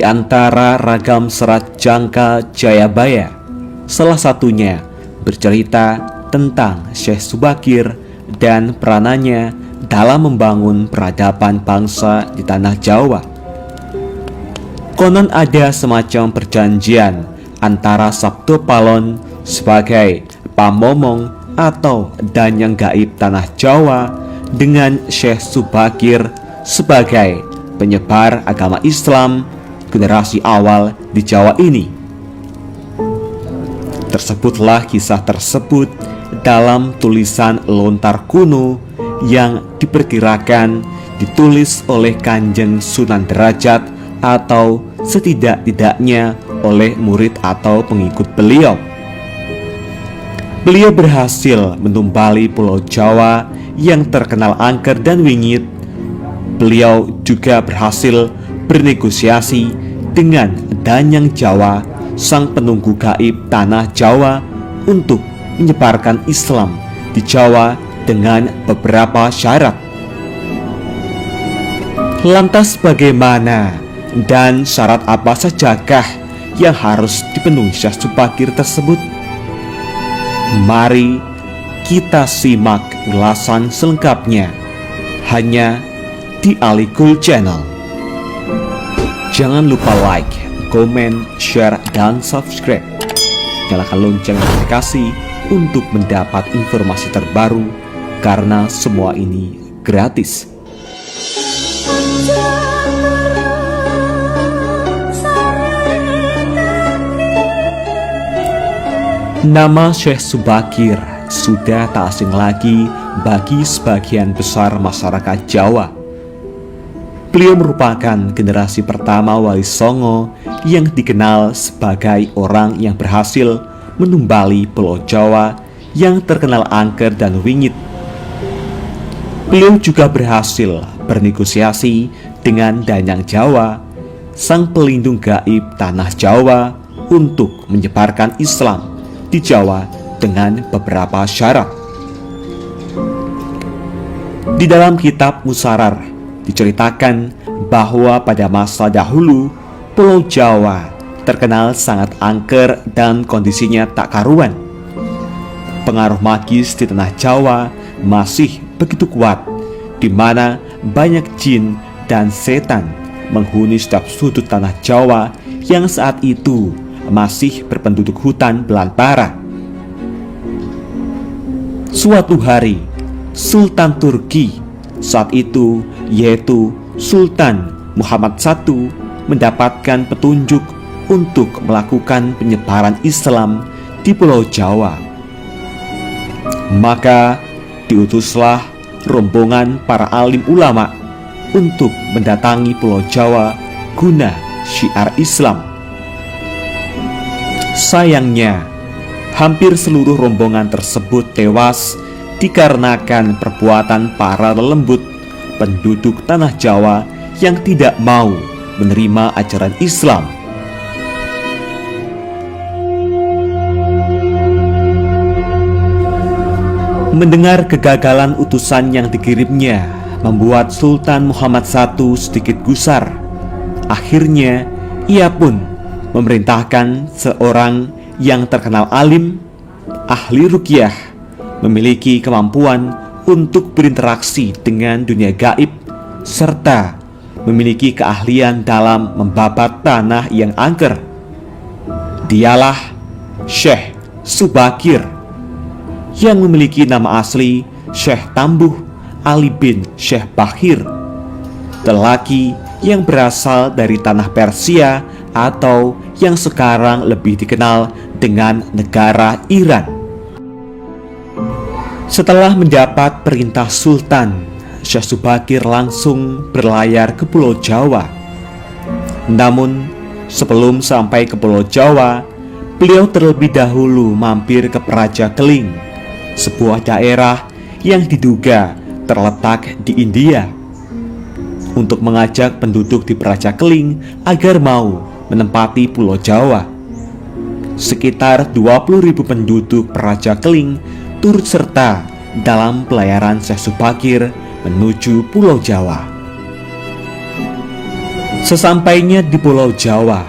antara ragam serat Jangka Jayabaya, salah satunya bercerita tentang Syekh Subakir dan peranannya dalam membangun peradaban bangsa di tanah Jawa. Konon ada semacam perjanjian antara Sabto Palon sebagai pamomong atau danyang gaib tanah Jawa dengan Syekh Subakir sebagai penyebar agama Islam generasi awal di Jawa ini. Tersebutlah kisah tersebut dalam tulisan lontar kuno yang diperkirakan ditulis oleh Kanjeng Sunan Derajat atau setidak-tidaknya oleh murid atau pengikut beliau. Beliau berhasil menumbali Pulau Jawa yang terkenal angker dan wingit. Beliau juga berhasil bernegosiasi dengan Danyang Jawa, sang penunggu gaib tanah Jawa, untuk menyebarkan Islam di Jawa dengan beberapa syarat. Lantas bagaimana dan syarat apa sajakah yang harus dipenuhi Syekh Subakir tersebut? Mari kita simak ulasan selengkapnya hanya di Alikul Channel. Jangan lupa like, komen, share, dan subscribe. Nyalakan lonceng notifikasi untuk mendapat informasi terbaru, karena semua ini gratis. Nama Syekh Subakir sudah tak asing lagi bagi sebagian besar masyarakat Jawa. Beliau merupakan generasi pertama Wali Songo yang dikenal sebagai orang yang berhasil menumbali Pulau Jawa yang terkenal angker dan wingit. Beliau juga berhasil bernegosiasi dengan Danyang Jawa, sang pelindung gaib tanah Jawa, untuk menyebarkan Islam di Jawa dengan beberapa syarat. Di dalam kitab Musarar diceritakan bahwa pada masa dahulu Pulau Jawa terkenal sangat angker dan kondisinya tak karuan. Pengaruh magis di tanah Jawa masih begitu kuat, di mana banyak jin dan setan menghuni setiap sudut tanah Jawa yang saat itu masih berpenduduk hutan belantara. Suatu hari, Sultan Turki saat itu, yaitu Sultan Muhammad I, mendapatkan petunjuk untuk melakukan penyebaran Islam di Pulau Jawa. Maka diutuslah rombongan para alim ulama untuk mendatangi Pulau Jawa guna syiar Islam. Sayangnya, hampir seluruh rombongan tersebut tewas dikarenakan perbuatan para lelembut penduduk tanah Jawa yang tidak mau menerima ajaran Islam. Mendengar kegagalan utusan yang dikirimnya membuat Sultan Muhammad I sedikit gusar. Akhirnya ia pun memerintahkan seorang yang terkenal alim, ahli ruqyah, memiliki kemampuan untuk berinteraksi dengan dunia gaib, serta memiliki keahlian dalam membabat tanah yang angker. Dialah Syekh Subakir, yang memiliki nama asli Syekh Tambuh Ali bin Syekh Bakhir, lelaki yang berasal dari tanah Persia atau yang sekarang lebih dikenal dengan negara Iran. Setelah mendapat perintah Sultan, Syekh Subakir langsung berlayar ke Pulau Jawa. Namun sebelum sampai ke Pulau Jawa, beliau terlebih dahulu mampir ke Praja Keling, sebuah daerah yang diduga terletak di India, untuk mengajak penduduk di Praja Keling agar mau menempati Pulau Jawa. Sekitar 20.000 penduduk Praja Keling turut serta dalam pelayaran Syekh Subakir menuju Pulau Jawa. Sesampainya di Pulau Jawa,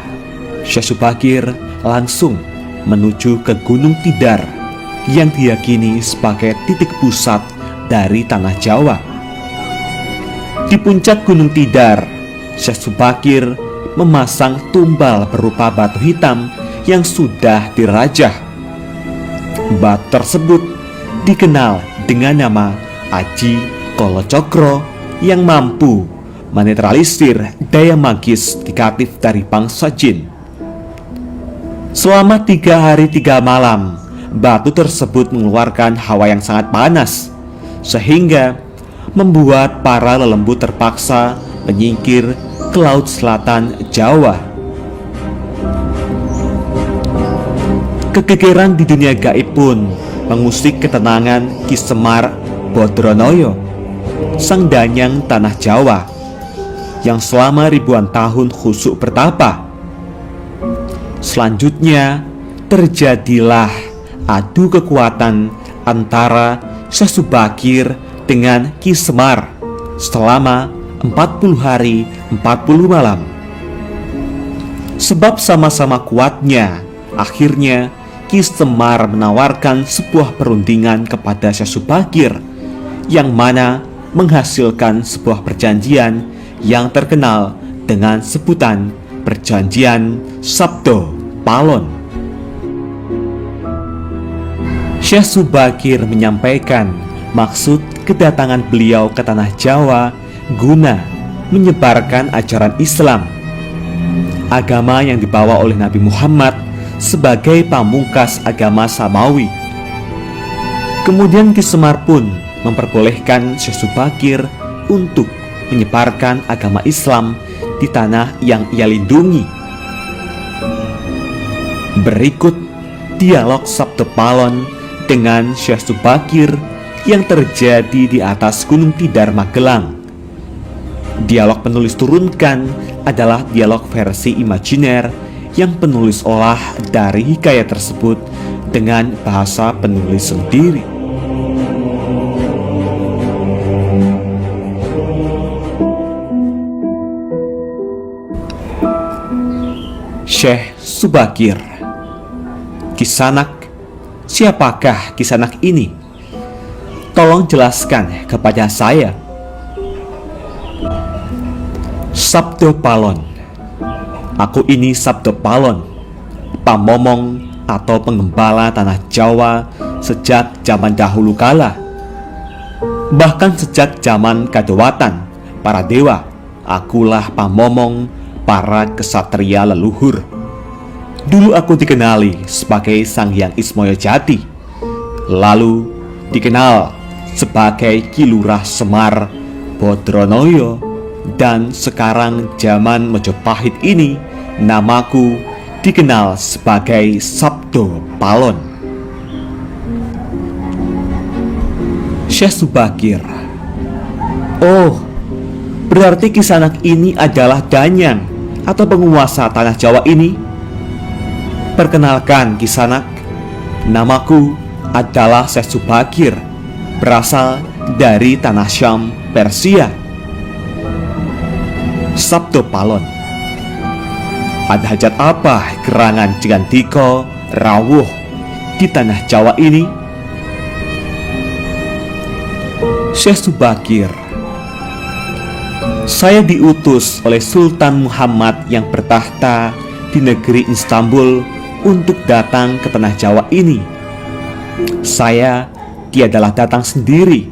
Syekh Subakir langsung menuju ke Gunung Tidar yang diyakini sebagai titik pusat dari tanah Jawa. Di puncak Gunung Tidar, Syekh Subakir memasang tumbal berupa batu hitam yang sudah dirajah. Batu tersebut dikenal dengan nama Aji Kolocokro yang mampu menetralisir daya magis negatif dari bangsa jin. Selama 3 hari 3 malam, batu tersebut mengeluarkan hawa yang sangat panas, sehingga membuat para lelembut terpaksa menyingkir ke laut selatan Jawa. Kegegeran di dunia gaib pun mengusik ketenangan Ki Semar Bodronoyo, sang danyang tanah Jawa, yang selama ribuan tahun khusyuk bertapa. Selanjutnya terjadilah adu kekuatan antara Syekh Subakir dengan Ki Semar selama 40 hari 40 malam. Sebab sama-sama kuatnya, akhirnya Ki Semar menawarkan sebuah perundingan kepada Syekh Subakir, yang mana menghasilkan sebuah perjanjian yang terkenal dengan sebutan Perjanjian Sabdo Palon. Syekh Subakir menyampaikan maksud kedatangan beliau ke tanah Jawa guna menyebarkan ajaran Islam, agama yang dibawa oleh Nabi Muhammad sebagai pamungkas agama Samawi. Kemudian Ki Semar pun memperbolehkan Syekh Subakir untuk menyebarkan agama Islam di tanah yang ia lindungi. Berikut dialog Sabdo Palon dengan Syekh Subakir yang terjadi di atas Gunung Tidar, Magelang. Dialog penulis turunkan adalah dialog versi imajiner yang penulis olah dari hikayat tersebut dengan bahasa penulis sendiri. Syekh Subakir. Kisanak, siapakah Kisanak ini? Tolong jelaskan kepada saya. Sabdo Palon. Aku ini Sabdo Palon, pamomong atau pengembala tanah Jawa sejak zaman dahulu kala. Bahkan sejak zaman Kadewatan, para dewa, akulah pamomong para kesatria leluhur. Dulu aku dikenali sebagai Sang Hyang Ismaya Jati, lalu dikenal sebagai Ki Lurah Semar Bodronoyo, dan sekarang zaman Majapahit ini namaku dikenal sebagai Sabdo Palon. Syekh Subakir. Oh, berarti Kisanak ini adalah danyang atau penguasa tanah Jawa ini? Perkenalkan Kisanak, namaku adalah Syekh Subakir, berasal dari tanah Syam, Persia. Sabdo Palon. Ada hajat apa gerangan Jigantiko rawuh di tanah Jawa ini? Syekh Subakir. Saya diutus oleh Sultan Muhammad yang bertahta di negeri Istanbul untuk datang ke tanah Jawa ini. Saya tiadalah datang sendiri.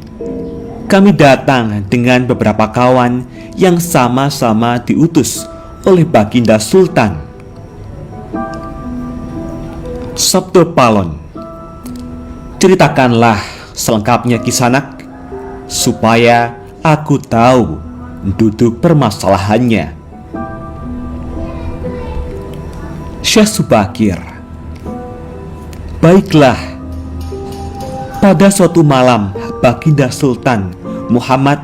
Kami datang dengan beberapa kawan yang sama-sama diutus oleh Baginda Sultan. Sabdo Palon. Ceritakanlah selengkapnya Kisanak, supaya aku tahu duduk permasalahannya. Syekh Subakir. Baiklah. Pada suatu malam, Baginda Sultan Muhammad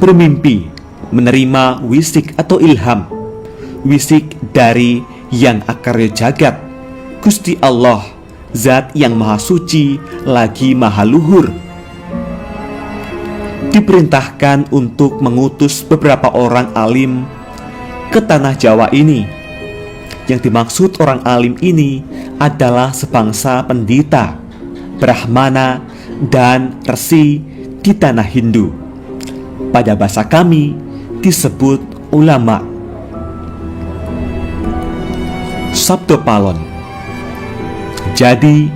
bermimpi menerima wisik atau ilham, wisik dari Yang Akarya Jagat, Gusti Allah, Zat yang Maha Suci lagi Maha Luhur. Diperintahkan untuk mengutus beberapa orang alim ke tanah Jawa ini. Yang dimaksud orang alim ini adalah sebangsa pendeta, brahmana, dan resi di tanah Hindu. Pada bahasa kami disebut ulama. Sabdo Palon. Jadi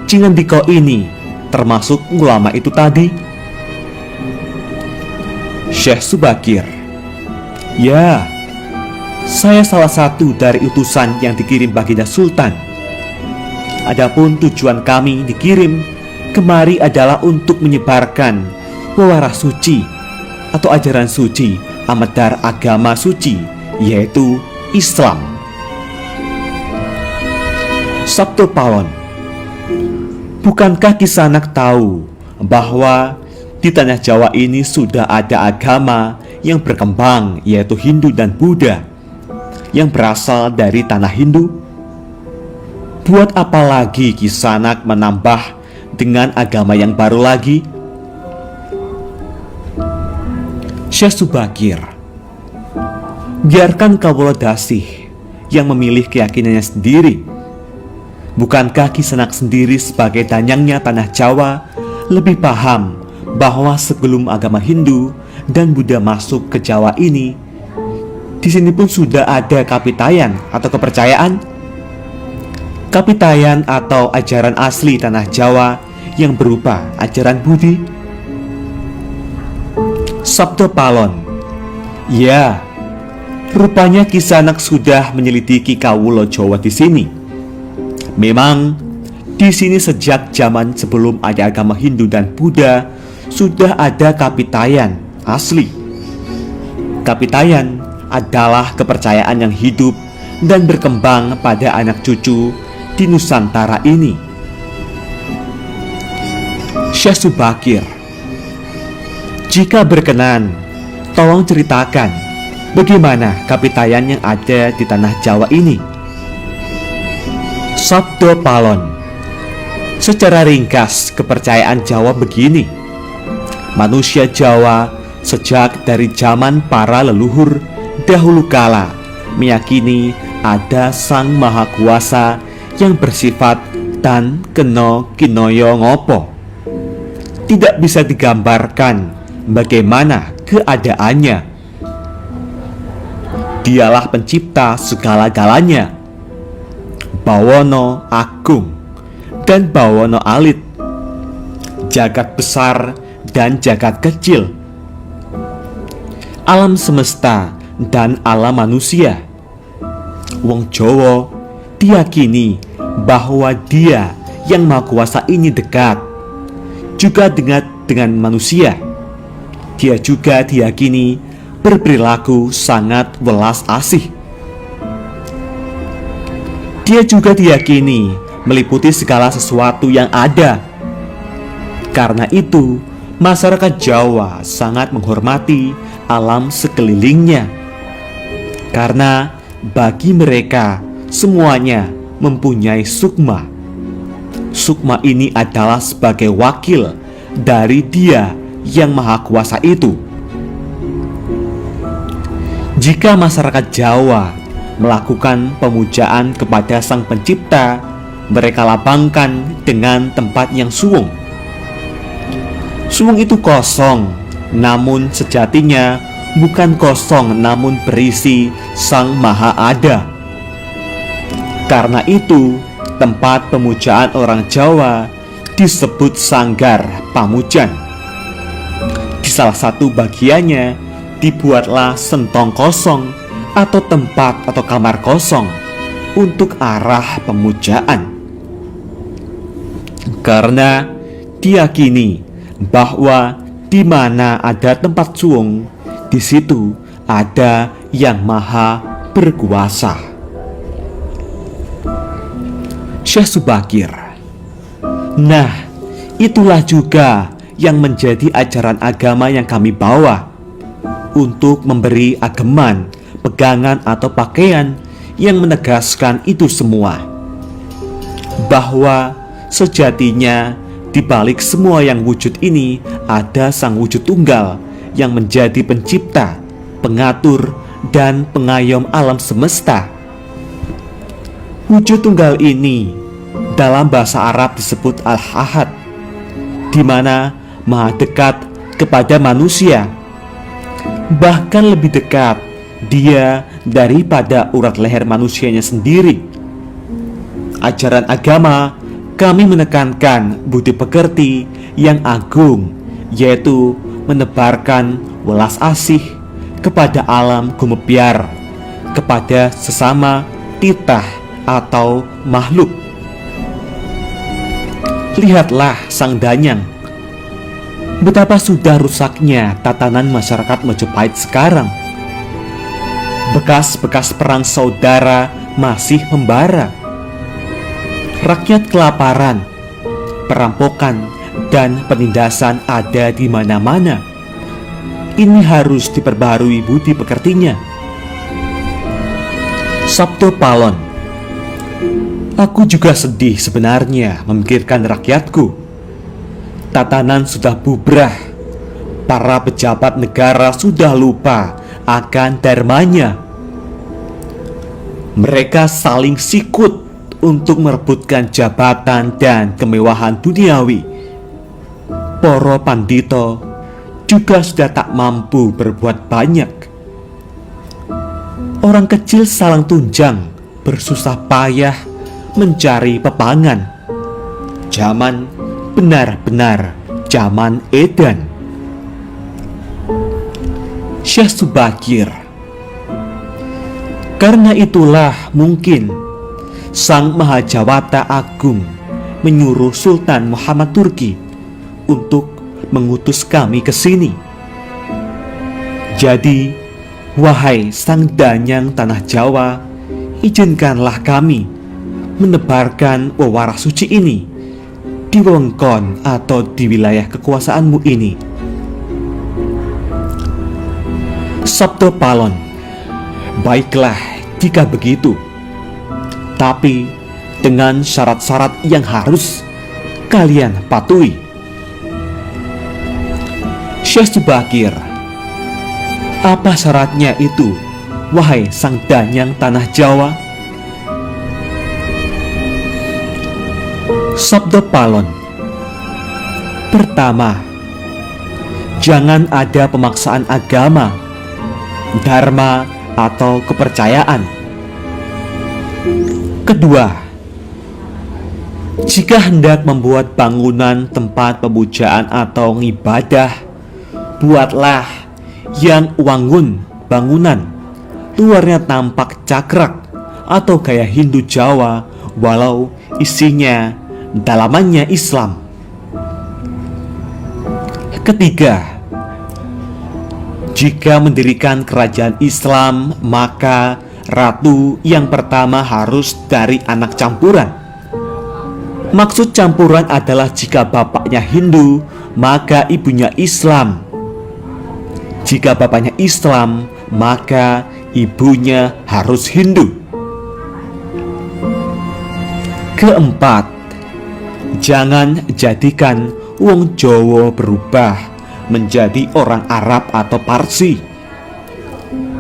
Cingendiko ini termasuk ulama itu tadi? Syekh Subakir. Ya, saya salah satu dari utusan yang dikirim baginda Sultan. Adapun tujuan kami dikirim kemari adalah untuk menyebarkan wewarah suci atau ajaran suci amedar agama suci, yaitu Islam. Sabdo Palon. Bukankah Kisanak tahu bahwa di tanah Jawa ini sudah ada agama yang berkembang, yaitu Hindu dan Buddha, yang berasal dari tanah Hindu? Buat apa lagi Kisanak menambah dengan agama yang baru lagi? Syekh Subakir. Biarkan Kawula Dasih yang memilih keyakinannya sendiri. Bukankah Kisanak sendiri sebagai danyangnya tanah Jawa lebih paham bahwa sebelum agama Hindu dan Buddha masuk ke Jawa ini, di sini pun sudah ada kapitayan atau kepercayaan? Kapitayan atau ajaran asli tanah Jawa yang berupa ajaran Budi? Sabdo Palon. Ya, rupanya Kisanak sudah menyelidiki Kawula Jawa di sini. Memang di sini sejak zaman sebelum ada agama Hindu dan Buddha sudah ada kapitayan asli. Kapitayan adalah kepercayaan yang hidup dan berkembang pada anak cucu di Nusantara ini. Syekh Subakir. Jika berkenan, tolong ceritakan bagaimana kapitayan yang ada di tanah Jawa ini. Sabdo Palon. Secara ringkas, kepercayaan Jawa begini. Manusia Jawa sejak dari zaman para leluhur dahulu kala meyakini ada Sang Maha Kuasa yang bersifat tan keno kinoyo ngopo. Tidak bisa digambarkan bagaimana keadaannya. Dialah pencipta segala-galanya, Bawono Agung dan Bawono Alit, jagat besar dan jagat kecil, alam semesta dan alam manusia. Wong Jawa diyakini bahwa Dia yang Maha Kuasa ini dekat juga dengan manusia. Dia juga diyakini berperilaku sangat welas asih. Dia juga diyakini meliputi segala sesuatu yang ada. Karena itu, masyarakat Jawa sangat menghormati alam sekelilingnya. Karena bagi mereka semuanya mempunyai sukma. Sukma ini adalah sebagai wakil dari Dia yang Maha Kuasa itu. Jika masyarakat Jawa melakukan pemujaan kepada Sang Pencipta, mereka lapangkan dengan tempat yang suwung. Suwung itu kosong, namun sejatinya bukan kosong, namun berisi Sang Maha Ada. Karena itu, tempat pemujaan orang Jawa disebut Sanggar Pamujan. Di salah satu bagiannya dibuatlah sentong kosong atau tempat atau kamar kosong untuk arah pemujaan. Karena diyakini bahwa di mana ada tempat suwung, di situ ada yang maha berkuasa. Syekh Subakir. Nah, itulah juga yang menjadi ajaran agama yang kami bawa, untuk memberi ageman, pegangan atau pakaian yang menegaskan itu semua, bahwa sejatinya di balik semua yang wujud ini ada Sang Wujud Tunggal yang menjadi pencipta, pengatur, dan pengayom alam semesta. Wujud tunggal ini dalam bahasa Arab disebut Al-Ahad, di mana Maha dekat kepada manusia. Bahkan lebih dekat Dia daripada urat leher manusianya sendiri. Ajaran agama kami menekankan budi pekerti yang agung, yaitu menebarkan welas asih kepada alam gumebyar, kepada sesama titah atau makhluk. Lihatlah Sang Danyang, betapa sudah rusaknya tatanan masyarakat Majapahit sekarang. Bekas-bekas perang saudara masih membara. Rakyat kelaparan, perampokan, dan penindasan ada di mana-mana. Ini harus diperbarui budi pekertinya. Sabto Palon. Aku juga sedih sebenarnya memikirkan rakyatku. Tatanan sudah bubrah. Para pejabat negara sudah lupa akan dharmanya. Mereka saling sikut untuk merebutkan jabatan dan kemewahan duniawi. Para pandito juga sudah tak mampu berbuat banyak. Orang kecil salang tunjang bersusah payah mencari pepangan. Zaman benar-benar zaman edan. Syekh Subakir. Karena itulah mungkin Sang Mahajawata Agung menyuruh Sultan Muhammad Turki untuk mengutus kami ke sini. Jadi, wahai Sang Danyang Tanah Jawa, izinkanlah kami menebarkan wewarah suci ini di wewengkon atau di wilayah kekuasaanmu ini. Sabto Palon. Baiklah jika begitu, tapi dengan syarat-syarat yang harus kalian patuhi. Syekh Subakir. Apa syaratnya itu, wahai Sang Danyang Tanah Jawa? Sabto Palon. Pertama, jangan ada pemaksaan agama, dharma, atau kepercayaan. Kedua, jika hendak membuat bangunan tempat pemujaan atau ibadah, buatlah yang wangun bangunan, luarnya tampak cakrak atau gaya Hindu Jawa, walau isinya dalamannya Islam. Ketiga, jika mendirikan kerajaan Islam, maka ratu yang pertama harus dari anak campuran. Maksud campuran adalah jika bapaknya Hindu, maka ibunya Islam. Jika bapaknya Islam, maka ibunya harus Hindu. Keempat, jangan jadikan wong Jawa berubah menjadi orang Arab atau Parsi.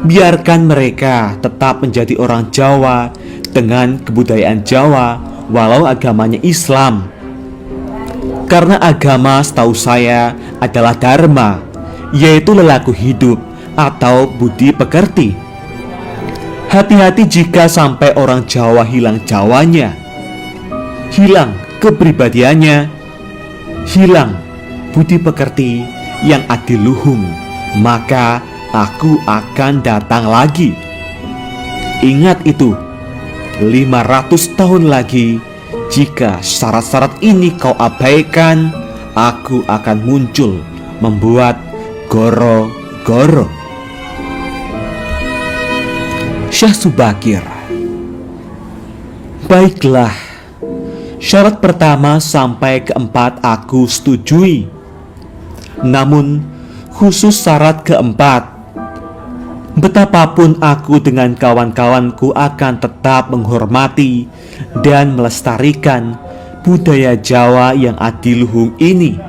Biarkan mereka tetap menjadi orang Jawa dengan kebudayaan Jawa, walau agamanya Islam. Karena agama setahu saya adalah dharma, yaitu lelaku hidup atau budi pekerti. Hati-hati jika sampai orang Jawa hilang Jawanya, hilang kepribadiannya, hilang budi pekerti yang adiluhung, maka aku akan datang lagi. Ingat itu, 500 tahun lagi, jika syarat-syarat ini kau abaikan, aku akan muncul membuat goro-goro. Syekh Subakir. Baiklah, syarat pertama sampai keempat aku setujui. Namun khusus syarat keempat, betapapun aku dengan kawan-kawanku akan tetap menghormati dan melestarikan budaya Jawa yang adiluhung ini.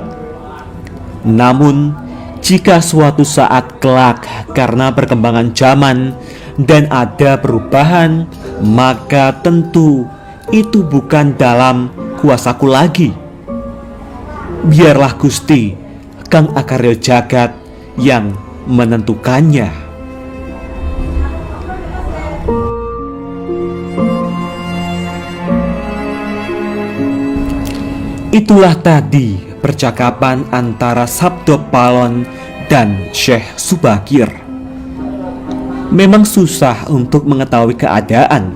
Namun Jika suatu saat kelak karena perkembangan zaman dan ada perubahan, maka tentu itu bukan dalam kuasaku lagi. Biarlah Gusti Kang Akarya Jagat yang menentukannya. Itulah tadi percakapan antara Sabdo Palon dan Syekh Subakir. Memang susah untuk mengetahui keadaan,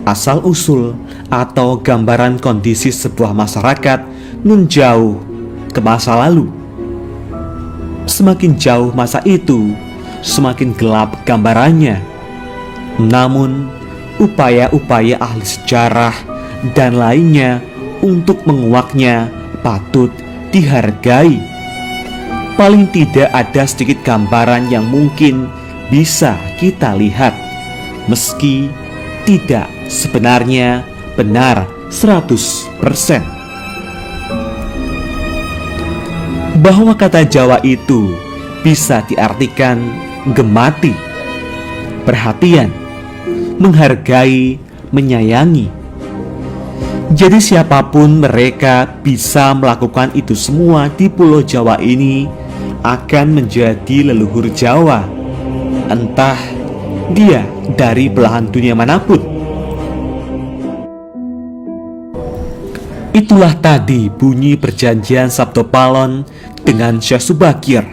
asal-usul, atau gambaran kondisi sebuah masyarakat nun jauh ke masa lalu. Semakin jauh masa itu, semakin gelap gambarannya. Namun, upaya-upaya ahli sejarah dan lainnya untuk menguaknya patut dihargai. Paling tidak ada sedikit gambaran yang mungkin bisa kita lihat, meski tidak sebenarnya benar 100%. Bahwa kata Jawa itu bisa diartikan gemati, perhatian, menghargai, menyayangi. Jadi siapapun mereka bisa melakukan itu semua di Pulau Jawa ini akan menjadi leluhur Jawa, entah dia dari belahan dunia manapun. Itulah tadi bunyi perjanjian Sabdo Palon dengan Syekh Subakir.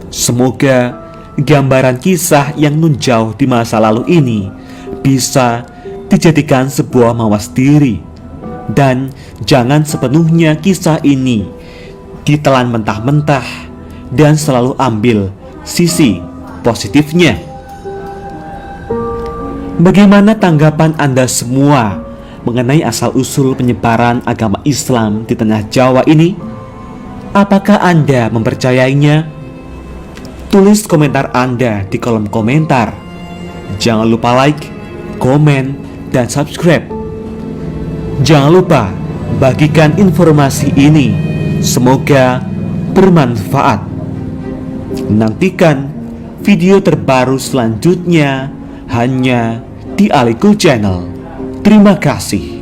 Semoga gambaran kisah yang nun jauh di masa lalu ini bisa dijadikan sebuah mawas diri, dan jangan sepenuhnya kisah ini ditelan mentah-mentah dan selalu ambil sisi positifnya. Bagaimana tanggapan Anda semua mengenai asal-usul penyebaran agama Islam di tanah Jawa ini? Apakah Anda mempercayainya? Tulis komentar Anda di kolom komentar. Jangan lupa like, komen, dan subscribe. Jangan lupa bagikan informasi ini. Semoga bermanfaat. Nantikan video terbaru selanjutnya hanya di Alikul Channel. Terima kasih.